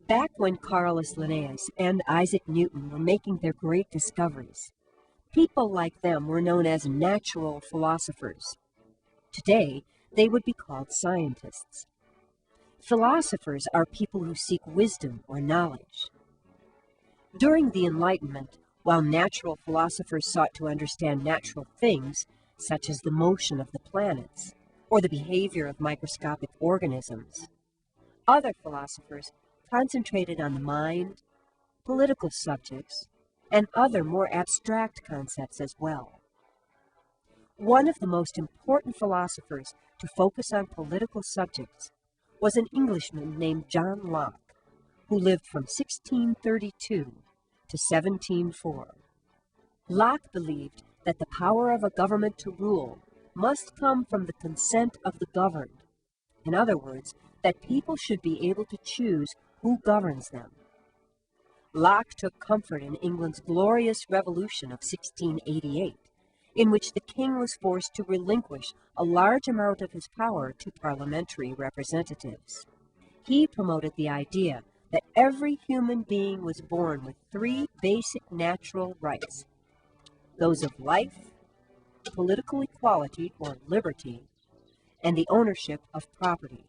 Back when Carolus Linnaeus and Isaac Newton were making their great discoveries, people like them were known as natural philosophers. Today, they would be called scientists. Philosophers are people who seek wisdom or knowledge. During the Enlightenment, while natural philosophers sought to understand natural things, such as the motion of the planets or the behavior of microscopic organisms, other philosophers concentrated on the mind, political subjects, and other more abstract concepts as well. One of the most important philosophers to focus on political subjects was an Englishman named John Locke, who lived from 1632 to 1704. Locke believed that the power of a government to rule must come from the consent of the governed. In other words, that people should be able to choose who governs them. Locke took comfort in England's glorious revolution of 1688, in which the king was forced to relinquish a large amount of his power to parliamentary representatives. He promoted the idea that every human being was born with three basic natural rights: those of life, political equality or liberty, and the ownership of property.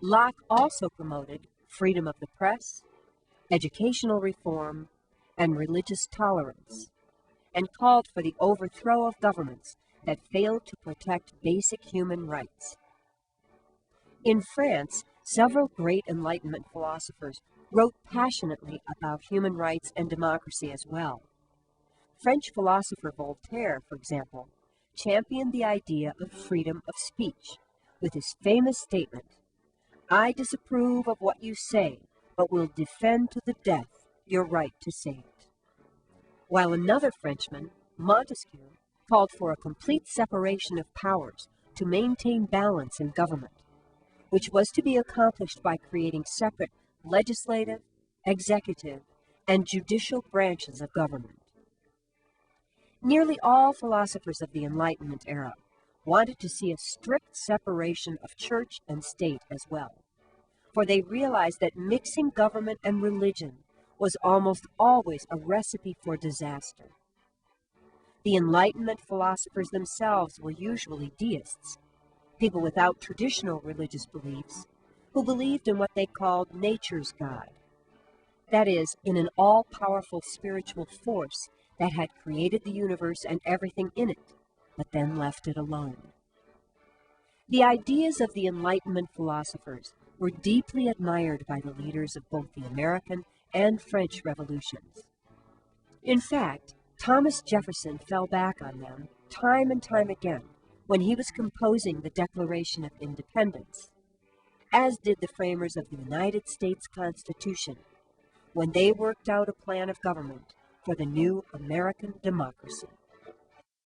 Locke also promoted freedom of the press, educational reform, and religious tolerance, and called for the overthrow of governments that failed to protect basic human rights. In France, several great Enlightenment philosophers wrote passionately about human rights and democracy as well. French philosopher Voltaire, for example, championed the idea of freedom of speech with his famous statement, "I disapprove of what you say, but will defend to the death your right to say it." While another Frenchman, Montesquieu, called for a complete separation of powers to maintain balance in government, which was to be accomplished by creating separate legislative, executive, and judicial branches of government. Nearly all philosophers of the Enlightenment era wanted to see a strict separation of church and state as well, for they realized that mixing government and religion was almost always a recipe for disaster. The Enlightenment philosophers themselves were usually deists, people without traditional religious beliefs, who believed in what they called nature's God, that is, in an all-powerful spiritual force that had created the universe and everything in it, but then left it alone. The ideas of the Enlightenment philosophers were deeply admired by the leaders of both the American and French revolutions. In fact, Thomas Jefferson fell back on them time and time again when he was composing the Declaration of Independence, as did the framers of the United States Constitution when they worked out a plan of government for the new American democracy.